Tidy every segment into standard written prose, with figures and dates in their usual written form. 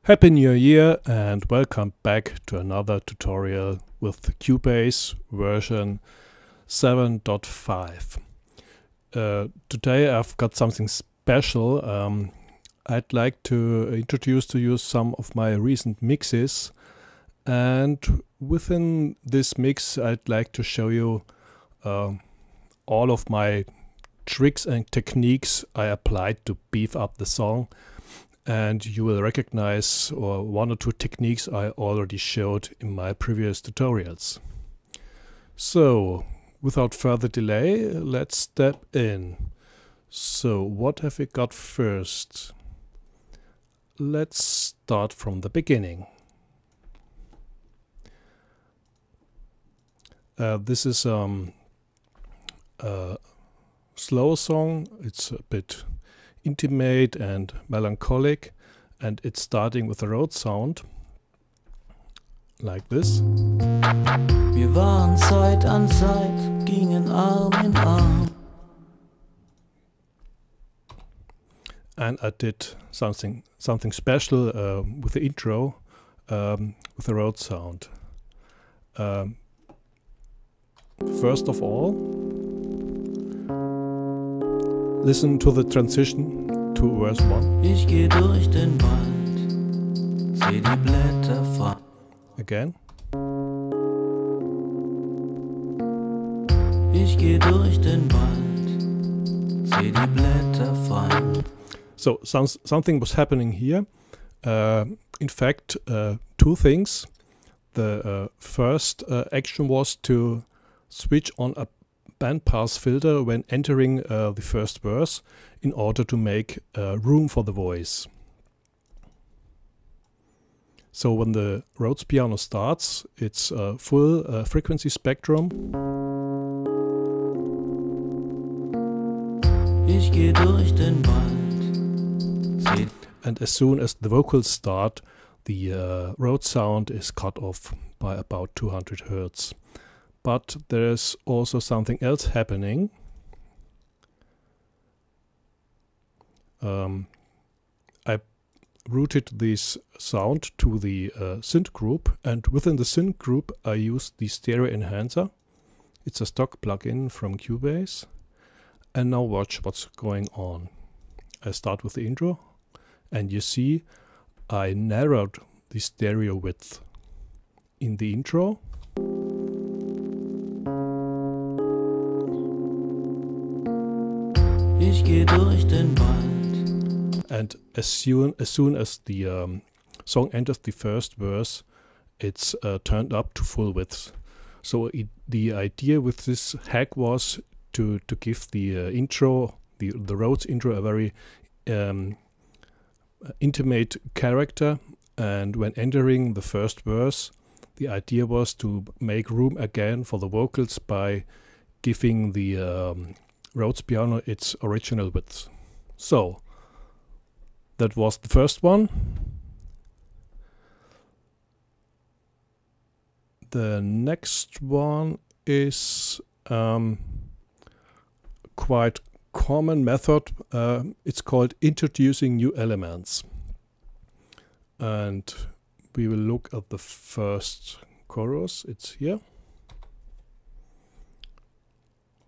Happy New Year and welcome back to another tutorial with Cubase version 7.5. Today I've got something special. I'd like to introduce to you some of my recent mixes, and within this mix I'd like to show you all of my tricks and techniques I applied to beef up the song. And you will recognize one or two techniques I already showed in my previous tutorials. So, without further delay, let's step in. So, what have we got first? Let's start from the beginning. This is a slow song. It's a bit intimate and melancholic, and it's starting with a Rhodes sound like this. Wir waren Zeit an Zeit, gingen Arm in Arm. And I did something special with the intro with the Rhodes sound. First of all, listen to the transition to verse 1. Ich geh durch den Wald, seh die Blätter fallen. Again. Ich geh durch den Wald, seh die Blätter fallen. So something was happening here. In fact, two things. The first action was to switch on a bandpass filter when entering the first verse in order to make room for the voice. So when the Rhodes piano starts, it's a full frequency spectrum. Ich geh durch den Wald. And as soon as the vocals start, the Rhodes sound is cut off by about 200 Hertz. But there's also something else happening. I routed this sound to the synth group, and within the synth group I used the stereo enhancer. It's a stock plugin from Cubase. And now watch what's going on. I start with the intro, and you see I narrowed the stereo width in the intro. Ich geh durch den Wald. And as soon as the song enters the first verse, it's turned up to full width. So the idea with this hack was to give the intro, the Rhodes intro, a very intimate character. And when entering the first verse, the idea was to make room again for the vocals by giving the Rhodes piano its original width. So that was the first one. The next one is quite common method. It's called introducing new elements. And we will look at the first chorus. It's here.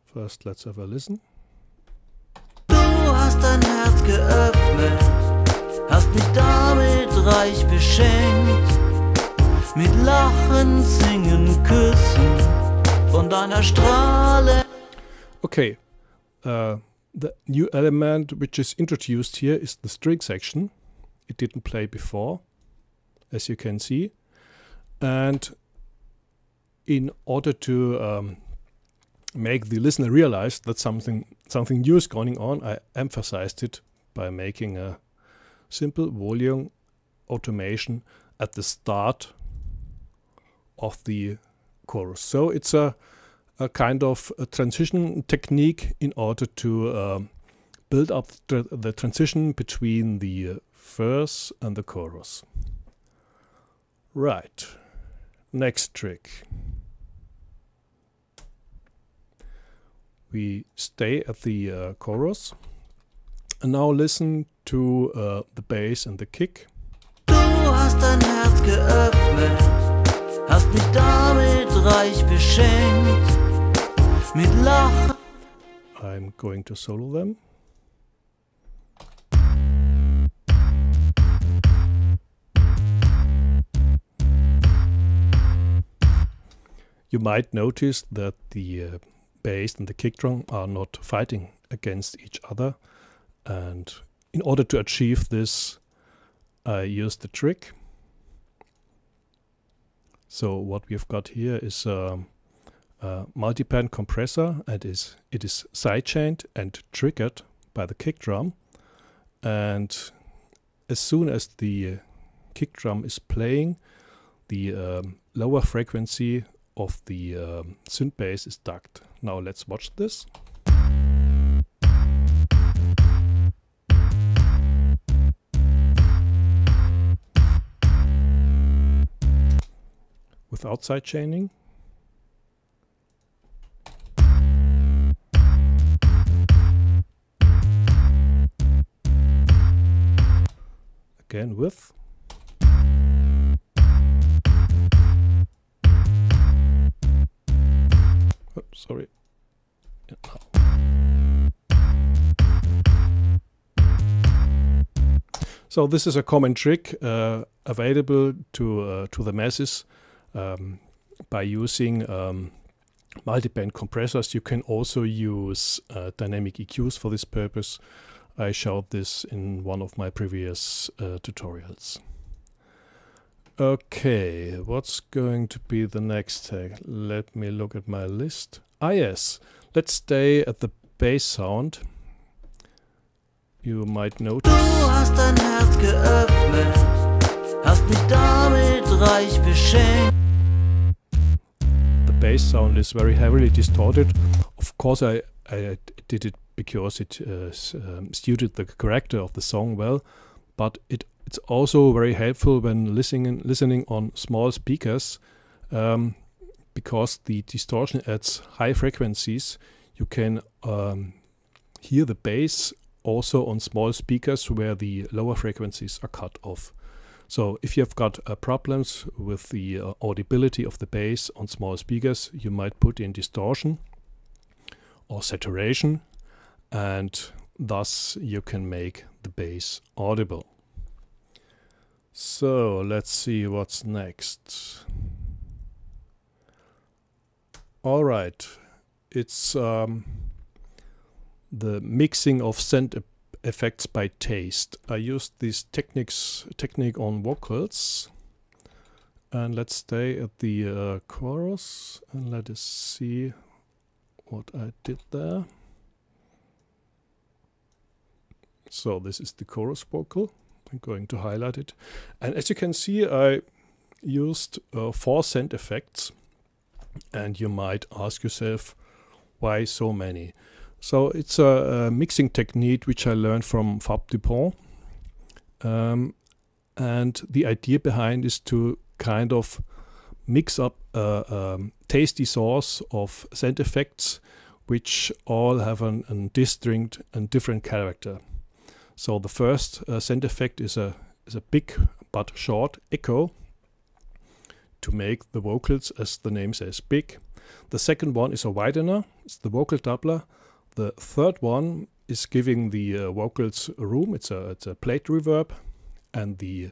First, let's have a listen. Du hast dein Herz geöffnet, hast mich damit reich beschenkt, mit Lachen, Singen, Küssen, von deiner Strahle. Okay, the new element which is introduced here is the string section. It didn't play before, as you can see. And in order to make the listener realize that something new is going on, I emphasized it by making a simple volume automation at the start of the chorus. So it's a kind of a transition technique in order to build up the transition between the verse and the chorus. Right, next trick. We stay at the chorus, and now listen to the bass and the kick. Du hast dein Herz geöffnet, hast mich damit reich beschenkt, mit Lachen. I'm going to solo them. You might notice that the bass and the kick drum are not fighting against each other, and in order to achieve this I used the trick. So what we've got here is a multiband compressor, and it is sidechained and triggered by the kick drum, and as soon as the kick drum is playing, the lower frequency of the synth bass is ducked. Now let's watch this. Without sidechaining. Again with. Oh, sorry. So this is a common trick available to the masses by using multiband compressors. You can also use dynamic EQs for this purpose. I showed this in one of my previous tutorials. Okay, what's going to be the next tag? Let me look at my list. Ah yes, let's stay at the bass sound. You might notice. Du hast dein Herz geöffnet, hast mich damit reich beschenkt. The bass sound is very heavily distorted. Of course I did it because it suited the character of the song well, but it's also very helpful when listening on small speakers, because the distortion adds high frequencies. You can hear the bass also on small speakers where the lower frequencies are cut off. So if you've got problems with the audibility of the bass on small speakers, you might put in distortion or saturation, and thus you can make the bass audible. So let's see what's next. All right, it's the mixing of synth effects by taste. I used this technique on vocals, and let's stay at the chorus and let us see what I did there. So this is the chorus vocal. I'm going to highlight it, and as you can see I used 4 synth effects, and you might ask yourself why so many. So it's a mixing technique which I learned from Fab Dupont, and the idea behind is to kind of mix up a tasty sauce of synth effects which all have a distinct and different character. So the first synth effect is a big but short echo to make the vocals, as the name says, big. The second one is a widener, it's the vocal doubler. The third one is giving the vocals room, it's a plate reverb, and the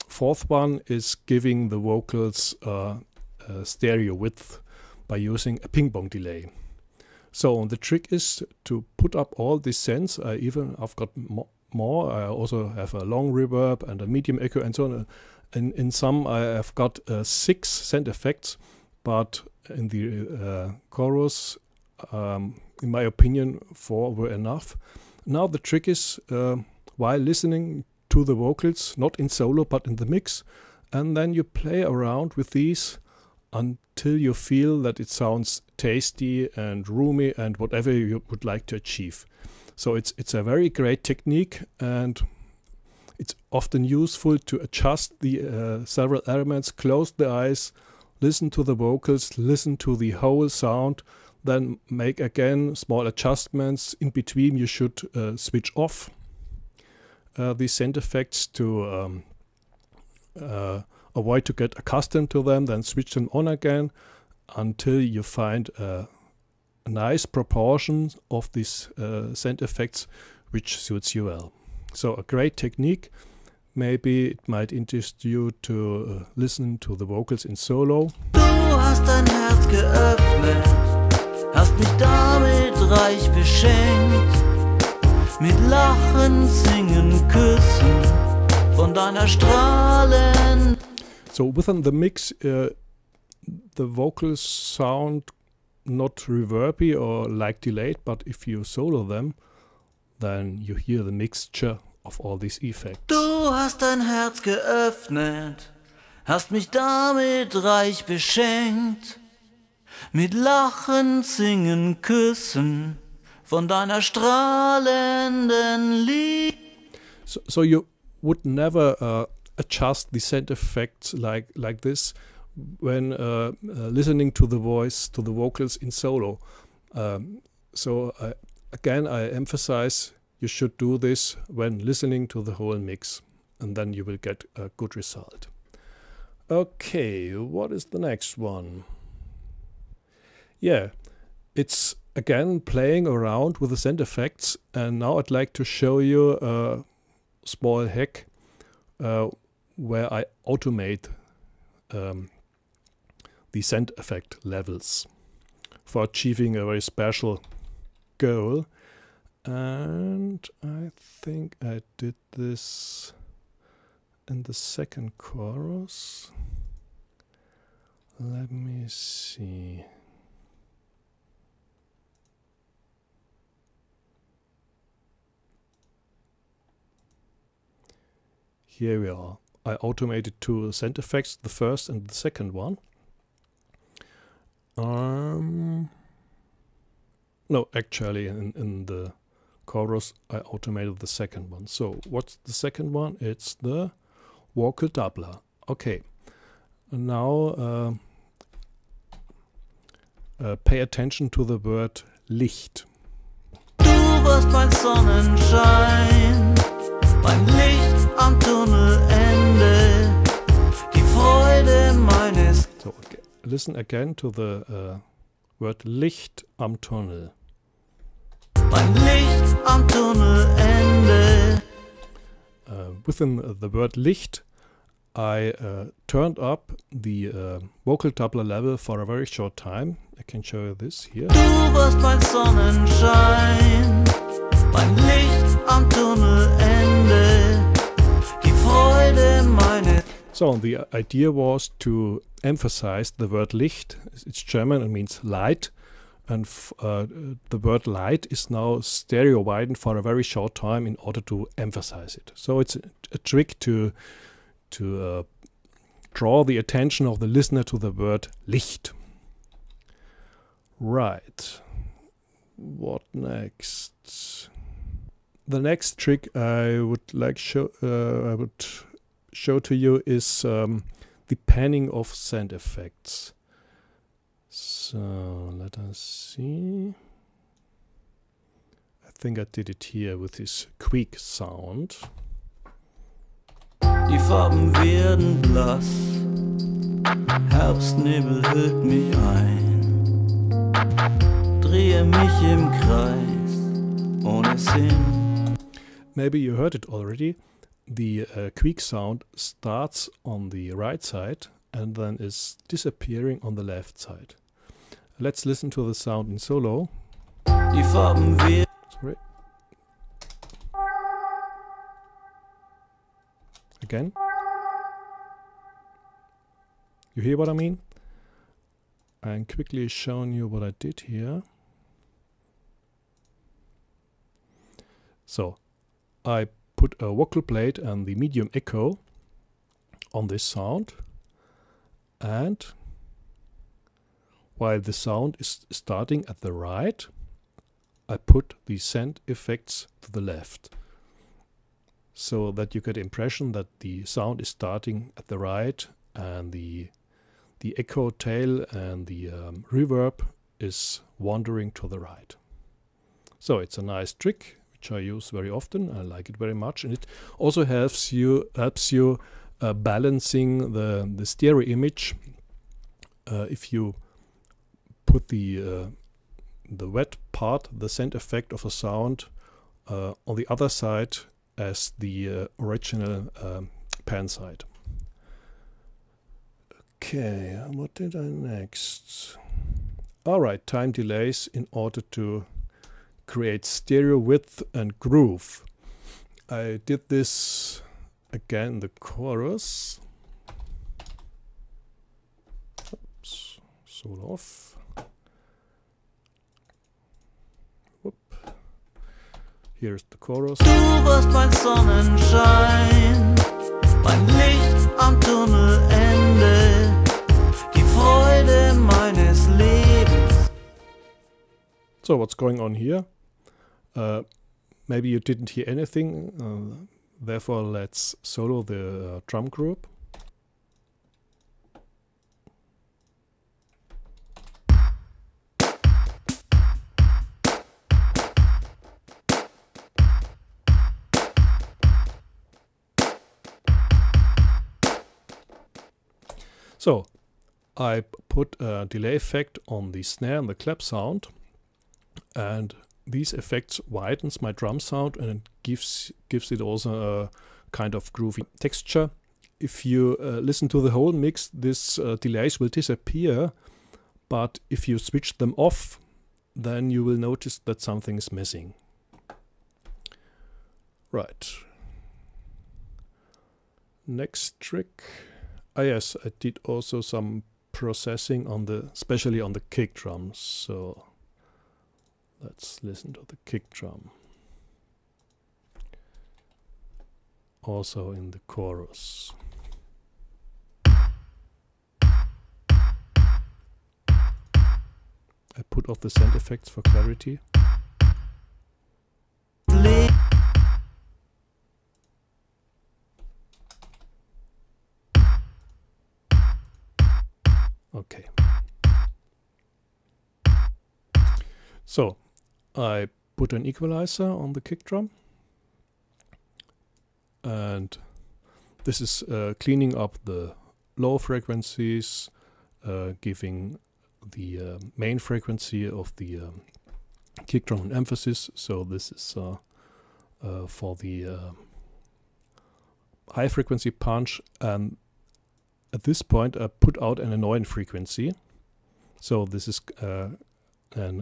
fourth one is giving the vocals stereo width by using a ping pong delay. So the trick is to put up all these synths. I've got more. I also have a long reverb and a medium echo and so on. In some I have got 6 synth effects, but in the chorus, in my opinion, 4 were enough. Now the trick is, while listening to the vocals, not in solo but in the mix, and then you play around with these until you feel that it sounds tasty and roomy and whatever you would like to achieve. So it's a very great technique, and it's often useful to adjust the several elements, close the eyes, listen to the vocals, listen to the whole sound, then make again small adjustments. In between you should switch off these synth effects to avoid to get accustomed to them, then switch them on again until you find a nice proportion of these sound effects which suits you well. So a great technique. Maybe it might interest you to listen to the vocals in solo. Du hast dein Herz geöffnet, hast mich damit reich beschenkt, mit Lachen, Singen, Küssen von deiner Strahlen. So within the mix, the vocals sound not reverby or like delayed, but if you solo them, then you hear the mixture of all these effects. Du hast dein Herz geöffnet, hast mich damit reich beschenkt, mit Lachen, Singen, Küssen von deiner strahlenden Liebe. So you would never adjust the sound effects like this when listening to the voice, to the vocals in solo. Again, I emphasize you should do this when listening to the whole mix, and then you will get a good result. Okay, what is the next one? Yeah, it's again playing around with the sound effects, and now I'd like to show you a small hack where I automate the sound effect levels for achieving a very special goal. And I think I did this in the second chorus. Let me see. Here we are. I automated two sound effects, the first and the second one. No, actually in the chorus I automated the second one. So what's the second one? It's the vocal doubler. Okay, now pay attention to the word Licht. Du warst mein Sonnenschein, mein Licht am Tunnelende, die Freude meines. So okay. Listen again to the word Licht am Tunnel. Mein Licht am Tunnelende. Within the word Licht, I turned up the vocal doubler level for a very short time. I can show you this here. Du warst mein Sonnenschein, mein Licht am Tunnelende, die Freude meines. So the idea was to emphasize the word Licht. It's German and means light. And the word light is now stereo widened for a very short time in order to emphasize it. So it's a trick to draw the attention of the listener to the word Licht. Right. What next? The next trick I would show to you is the panning of sound effects. So let us see. I think I did it here with this quick sound. Die Farben werden blass, Herbstnebel hüllt mich ein, drehe mich im Kreis, ohne Sinn. Maybe you heard it already. The quick sound starts on the right side and then is disappearing on the left side. Let's listen to the sound in solo. Die Farben werden. Sorry. Again. You hear what I mean? I'm quickly showing you what I did here. So I put a vocal plate and the medium echo on this sound, and while the sound is starting at the right, I put the sound effects to the left, so that you get the impression that the sound is starting at the right and the echo tail and the reverb is wandering to the right. So it's a nice trick which I use very often. I like it very much, and it also helps you balancing the stereo image. If you put the wet part, the send effect of a sound, on the other side as the original pan side. Okay, what did I next? Alright, time delays in order to create stereo width and groove. I did this again in the chorus. Oops, solo off. Whoop. Here's the chorus. Du warst mein Sonnenschein, mein Licht am Tunnelende, die Freude meines Lebens. So what's going on here? Maybe you didn't hear anything, therefore let's solo the drum group. So I put a delay effect on the snare and the clap sound, and these effects widens my drum sound and it gives it also a kind of groovy texture. If you listen to the whole mix, this delays will disappear, but if you switch them off, then you will notice that something is missing. Right. Next trick. Ah yes, I did also some processing on especially on the kick drums. So let's listen to the kick drum. Also in the chorus. I put off the sound effects for clarity. Okay. So I put an equalizer on the kick drum, and this is cleaning up the low frequencies, giving the main frequency of the kick drum an emphasis. So this is for the high frequency punch, and at this point I put out an annoying frequency. So this is a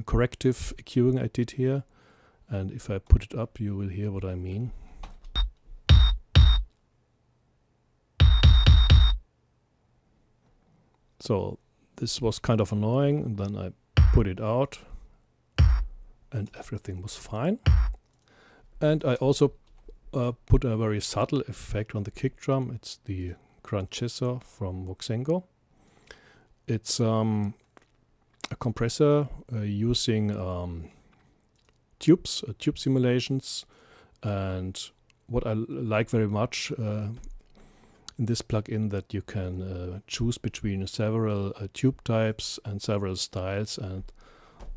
corrective EQing I did here, and if I put it up you will hear what I mean. So this was kind of annoying, and then I put it out and everything was fine. And I also put a very subtle effect on the kick drum. It's the Grandchesser from Voxengo. It's a compressor using tube simulations, and what I like very much in this plugin that you can choose between several tube types and several styles, and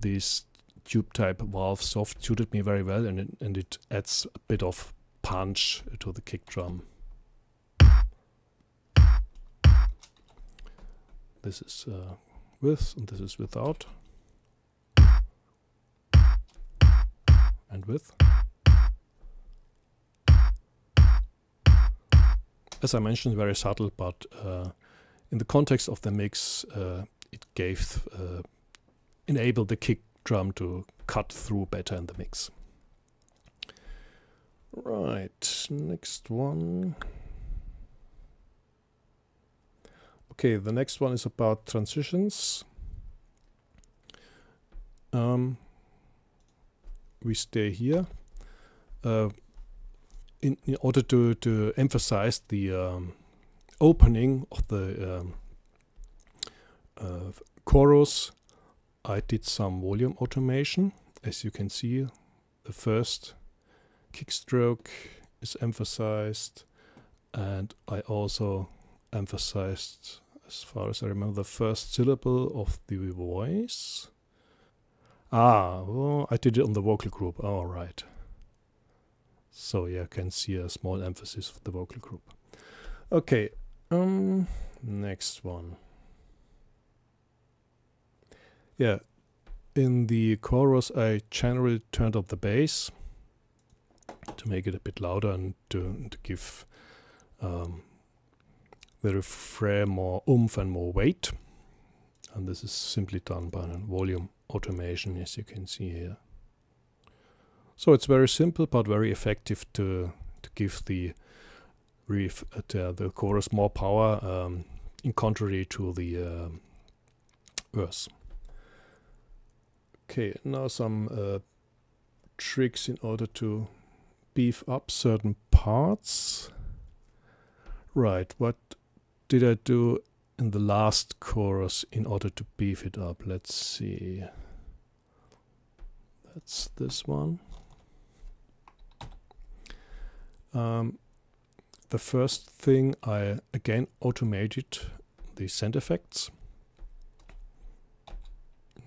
this tube type valve soft suited me very well, and it adds a bit of punch to the kick drum. This is with, and this is without, and with. As I mentioned, very subtle, but in the context of the mix, it enabled the kick drum to cut through better in the mix. Right, next one. Okay, the next one is about transitions. We stay here. In order to emphasize the opening of the chorus, I did some volume automation. As you can see, the first kick stroke is emphasized, and I also emphasized, as far as I remember, the first syllable of the voice. Well, I did it on the vocal group. All right. So yeah, you can see a small emphasis of the vocal group. Okay, next one. Yeah, in the chorus I generally turned up the bass to make it a bit louder and to give the refrain more oomph and more weight. And this is simply done by a volume automation, as you can see here. So it's very simple but very effective to give the chorus more power, in contrary to the verse. Okay, now some tricks in order to beef up certain parts. Right, what did I do in the last chorus in order to beef it up? Let's see. That's this one. The first thing, I again automated the sound effects.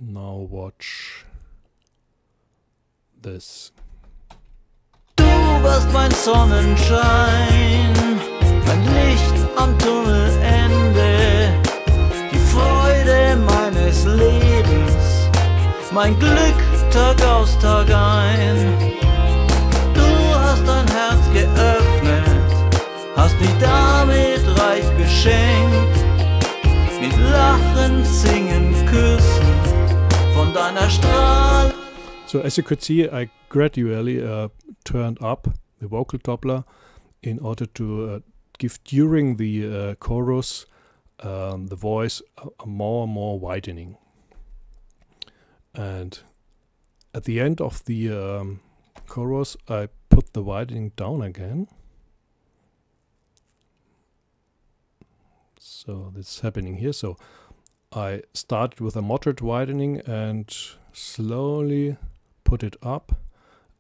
Now watch this. Du warst mein Sonnenschein, mein Licht am Tunnelende, die Freude meines Lebens, mein Glück Tag aus Tag ein. Du hast dein Herz geöffnet, hast mich damit reich beschenkt, mit Lachen, Singen, Küssen von deiner Strahl. So as you could see, I gradually turned up the vocal doubler in order to give during the chorus the voice a more and more widening. And at the end of the chorus I put the widening down again. So that's happening here. So I started with a moderate widening and slowly put it up,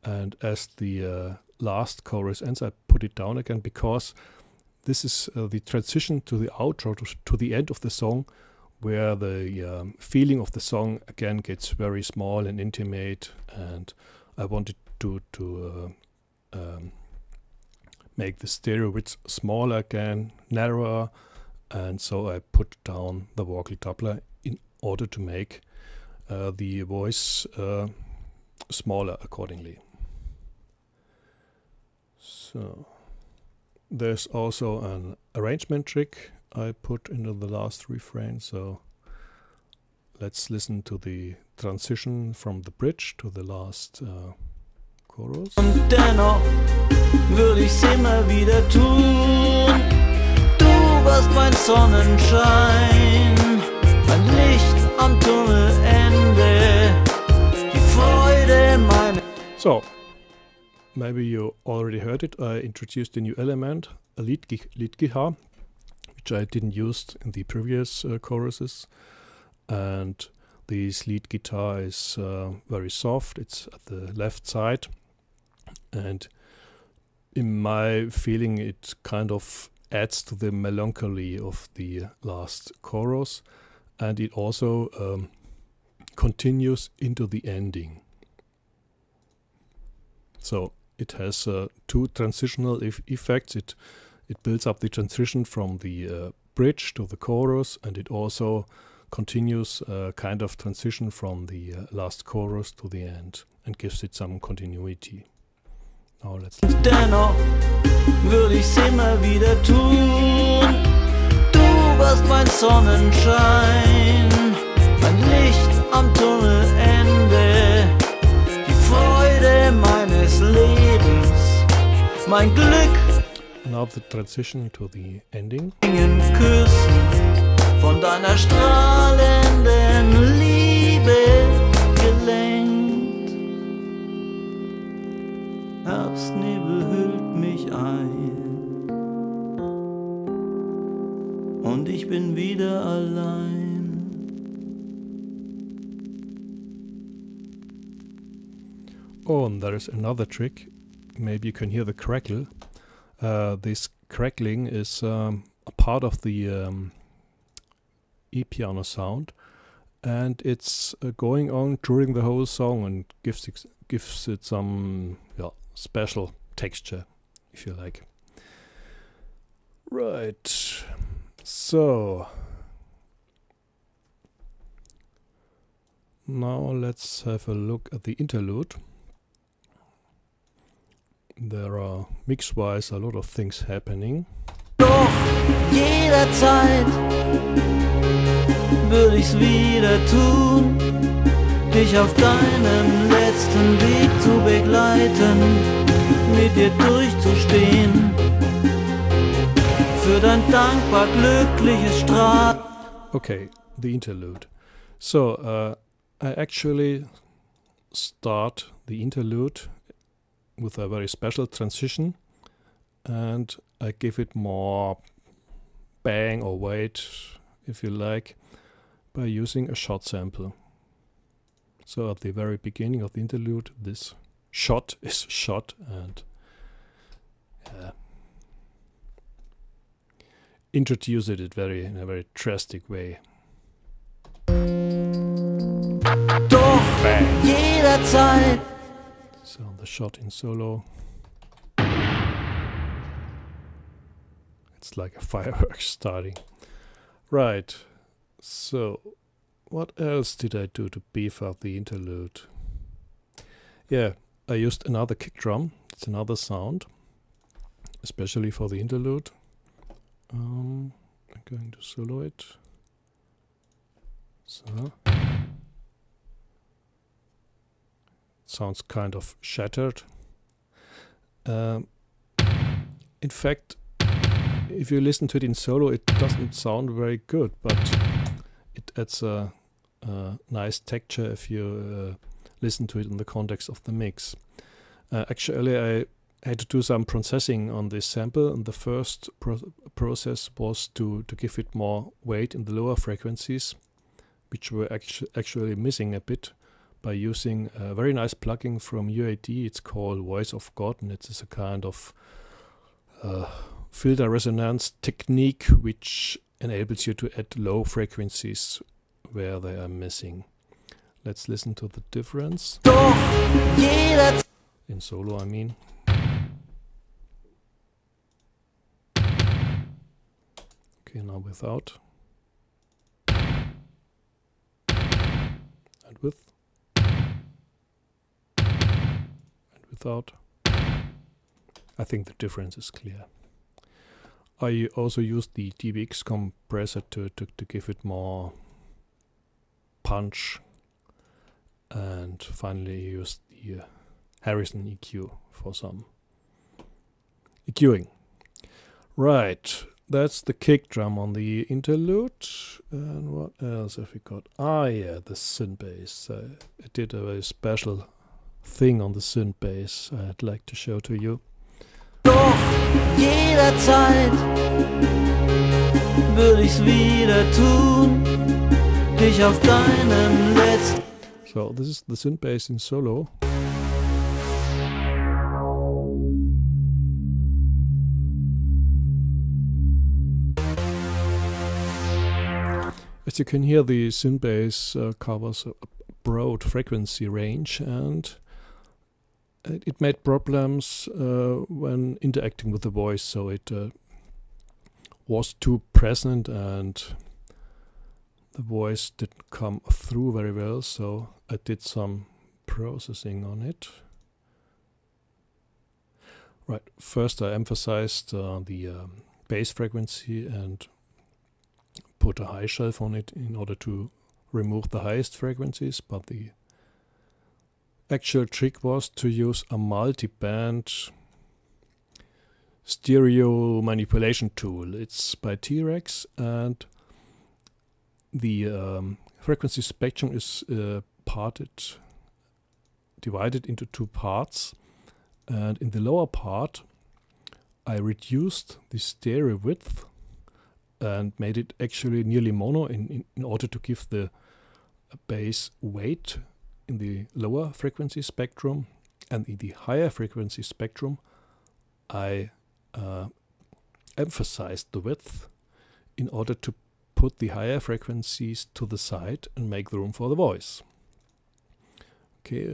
and as the last chorus ends I put it down again, because this is the transition to the outro, to the end of the song, where the feeling of the song again gets very small and intimate, and I wanted to make the stereo width smaller again, narrower, and so I put down the vocal doubler in order to make the voice smaller accordingly. So there's also an arrangement trick I put into the last refrain, so let's listen to the transition from the bridge to the last chorus. Und dennoch würde ich's immer wieder tun. Du warst mein Sonnenschein, mein Licht am Tunnelende, die Freude meiner. So, maybe you already heard it. I introduced a new element, a lead guitar, which I didn't use in the previous choruses. And this lead guitar is very soft. It's at the left side, and in my feeling it kind of adds to the melancholy of the last chorus, and it also continues into the ending. So it has two transitional effects. It builds up the transition from the bridge to the chorus, and it also continues a kind of transition from the last chorus to the end and gives it some continuity. Now let's listen. Dennoch würde ich's immer wieder tun. Du warst mein Sonnenschein, mein Licht am Tunnelende, die Freude meines Lebens, mein Glück. Now the transition to the ending. Küssen von deiner strahlenden Liebe gelenkt. Herbstnebel hüllt mich ein und ich bin wieder allein. Oh, and there is another trick. Maybe you can hear the crackle. This crackling is a part of the e-piano sound, and it's going on during the whole song and gives it some special texture, if you like. Right, so now let's have a look at the interlude. There are mix-wise a lot of things happening. Doch jederzeit würde ich's wieder tun, dich auf deinem letzten Weg zu begleiten, mit dir durchzustehen, für dein dankbar glückliches Strahlen. Okay, the interlude. So, I actually start the interlude with a very special transition, and I give it more bang or weight, if you like, by using a shot sample. So at the very beginning of the interlude, this shot is shot, and introduce it in a very drastic way. Doch jederzeit. So the shot in solo. It's like a fireworks starting. Right. So what else did I do to beef up the interlude? Yeah, I used another kick drum. It's another sound, especially for the interlude. I'm going to solo it. So. Sounds kind of shattered. In fact, if you listen to it in solo, it doesn't sound very good, but it adds a nice texture if you listen to it in the context of the mix. Actually, I had to do some processing on this sample, and the first process was to give it more weight in the lower frequencies, which were actually missing a bit, by using a very nice plugin from UAD. It's called Voice of God, and it is a kind of filter resonance technique which enables you to add low frequencies where they are missing. Let's listen to the difference. In solo, I mean. Okay, now without. And with. Without. I think the difference is clear. I also used the DBX compressor to give it more punch, and finally used the Harrison EQ for some EQing. Right, that's the kick drum on the interlude. And what else have we got? Ah yeah, the synth bass. I did a very special thing on the synth bass I'd like to show to you. Doch jederzeit würde ich's wieder tun, dich auf deinem letzten. So this is the synth bass in solo. As you can hear, the synth bass covers a broad frequency range, and it made problems when interacting with the voice, so it was too present and the voice didn't come through very well, so I did some processing on it. Right, first I emphasized the bass frequency and put a high shelf on it in order to remove the highest frequencies, but the actual trick was to use a multiband stereo manipulation tool. It's by T-Rex, and the frequency spectrum is divided into two parts, and in the lower part I reduced the stereo width and made it actually nearly mono in order to give the bass weight in the lower frequency spectrum, and in the higher frequency spectrum I emphasized the width in order to put the higher frequencies to the side and make room for the voice. Okay,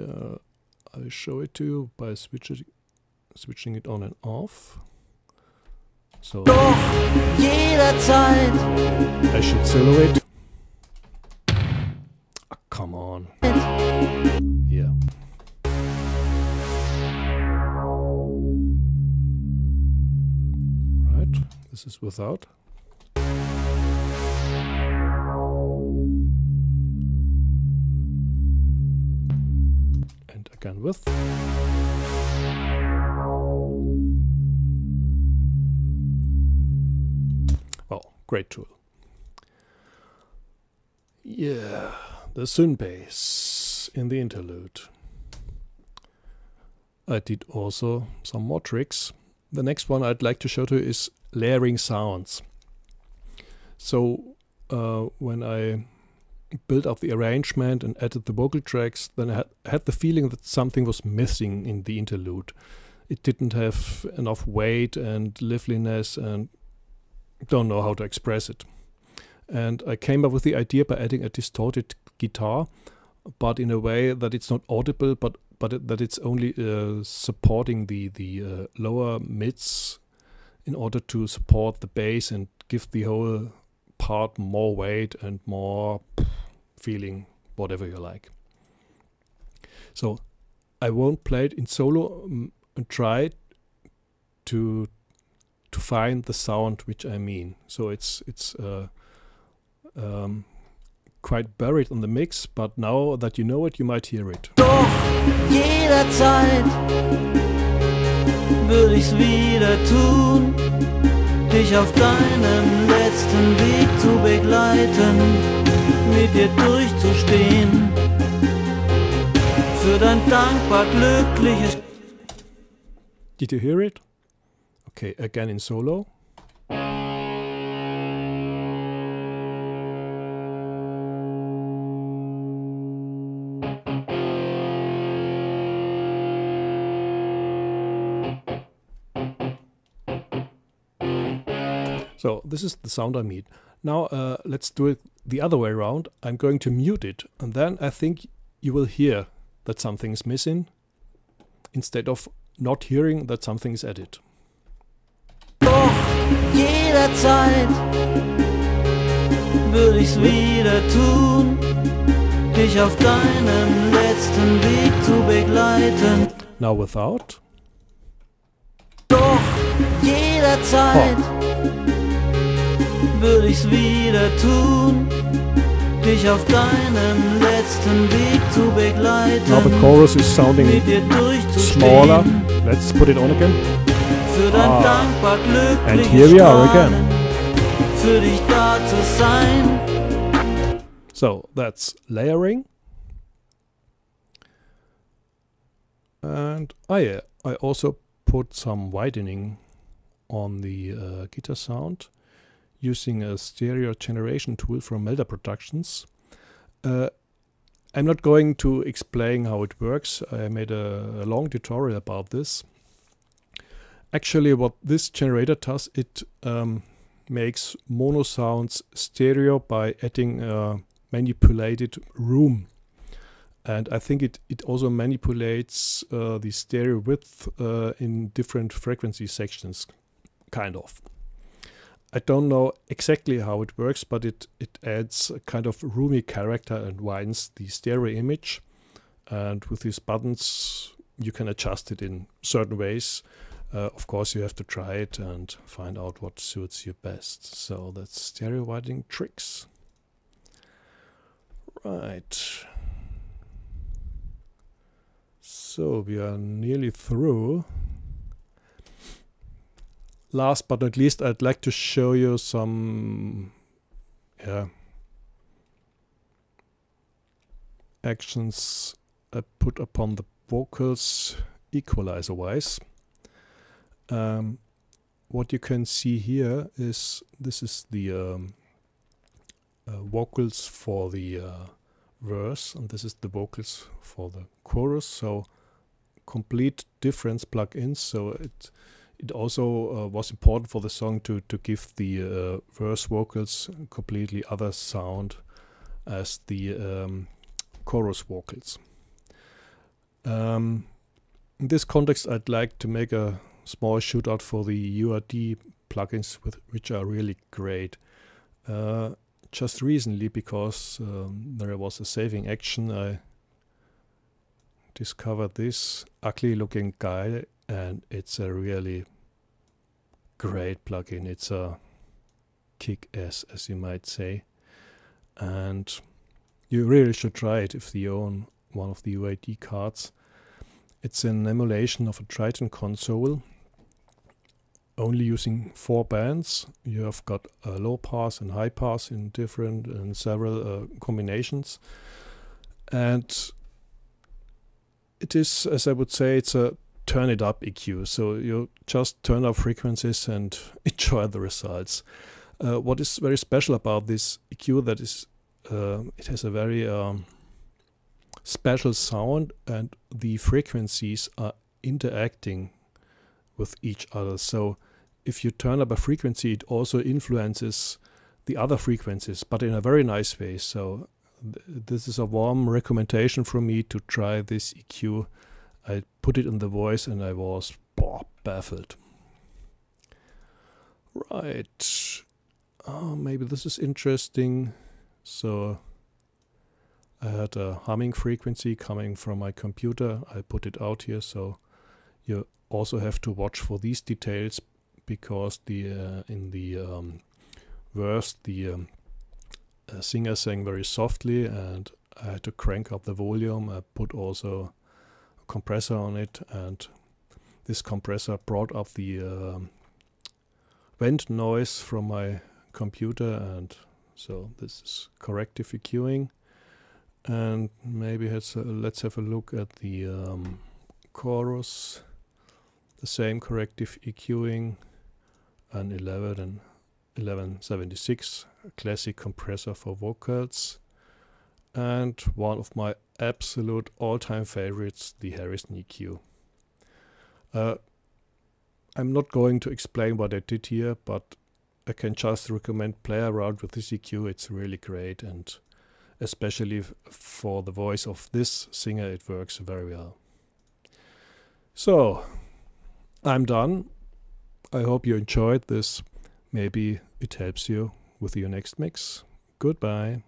I'll show it to you by switching it on and off. So Doch jederzeit. I should solo it. Oh, come on. Yeah. Right, this is without. And again with. Well, great tool. Yeah, the synth bass in the interlude. I did also some more tricks. The next one I'd like to show to you is layering sounds. So when I built up the arrangement and added the vocal tracks, then I had the feeling that something was missing in the interlude. It didn't have enough weight and liveliness, and don't know how to express it. And I came up with the idea by adding a distorted guitar, but in a way that it's not audible, but that it's only supporting the lower mids in order to support the bass and give the whole part more weight and more feeling, whatever you like. So I won't play it in solo and try to find the sound which I mean. So it's quite buried in the mix, but now that you know it, you might hear it. Doch jederzeit würde ich's wieder tun, dich auf deinem letzten Weg zu begleiten, mit dir durchzustehen, für dein dankbar glückliches. Did you hear it? Okay, again in solo. So this is the sound I mean. Now let's do it the other way around. I'm going to mute it, and then I think you will hear that something is missing, instead of not hearing that something is added. Doch jederzeit würde ich's wieder tun, dich auf deinem letzten Weg zu begleiten. Now without. Doch jederzeit würde ich's wieder tun, dich auf deinem letzten Weg zu begleiten. Now the chorus is sounding mit dir durchzustehen, smaller. Let's put it on again. Für dein dankbar And glückliches here we are again. Strahlen, für dich da zu sein. So that's layering. And yeah, I also put some widening on the guitar sound using a stereo generation tool from Melda Productions. I'm not going to explain how it works. I made a long tutorial about this. Actually, what this generator does, it makes mono sounds stereo by adding a manipulated room. And I think it also manipulates the stereo width in different frequency sections, kind of. I don't know exactly how it works, but it adds a kind of roomy character and widens the stereo image. And with these buttons, you can adjust it in certain ways. Of course, you have to try it and find out what suits you best. So that's stereo widening tricks. Right. So we are nearly through. Last but not least, I'd like to show you some actions I put upon the vocals equalizer-wise. What you can see here is this is the vocals for the verse, and this is the vocals for the chorus. So complete difference plugins. So it also was important for the song to give the verse vocals a completely other sound as the chorus vocals. In this context, I'd like to make a small shootout for the UAD plugins which are really great. Just recently, because there was a saving action, I discovered this ugly looking guy, and it's a really great plugin. It's a kick-ass, as you might say, and you really should try it if you own one of the UAD cards. It's an emulation of a Triton console, only using 4 bands. You have got a low pass and high pass in different and several combinations, and it is, as I would say, it's a turn it up EQ. So you just turn up frequencies and enjoy the results. What is very special about this EQ, that is, it has a very special sound, and the frequencies are interacting with each other. So if you turn up a frequency, it also influences the other frequencies, but in a very nice way. So this is a warm recommendation from me to try this EQ. I put it in the voice and I was baffled. Right. Maybe this is interesting. So I had a humming frequency coming from my computer. I put it out here, so you also have to watch for these details, because the in the verse the singer sang very softly, and I had to crank up the volume. I put also a compressor on it, and this compressor brought up the vent noise from my computer, and so this is corrective EQing. And maybe let's have a look at the chorus. The same corrective EQing, an 1176, a classic compressor for vocals, and one of my absolute all-time favorites, the Harrison EQ. I'm not going to explain what I did here, but I can just recommend play around with this EQ. It's really great, and especially for the voice of this singer, it works very well. So I'm done. I hope you enjoyed this. Maybe it helps you with your next mix. Goodbye.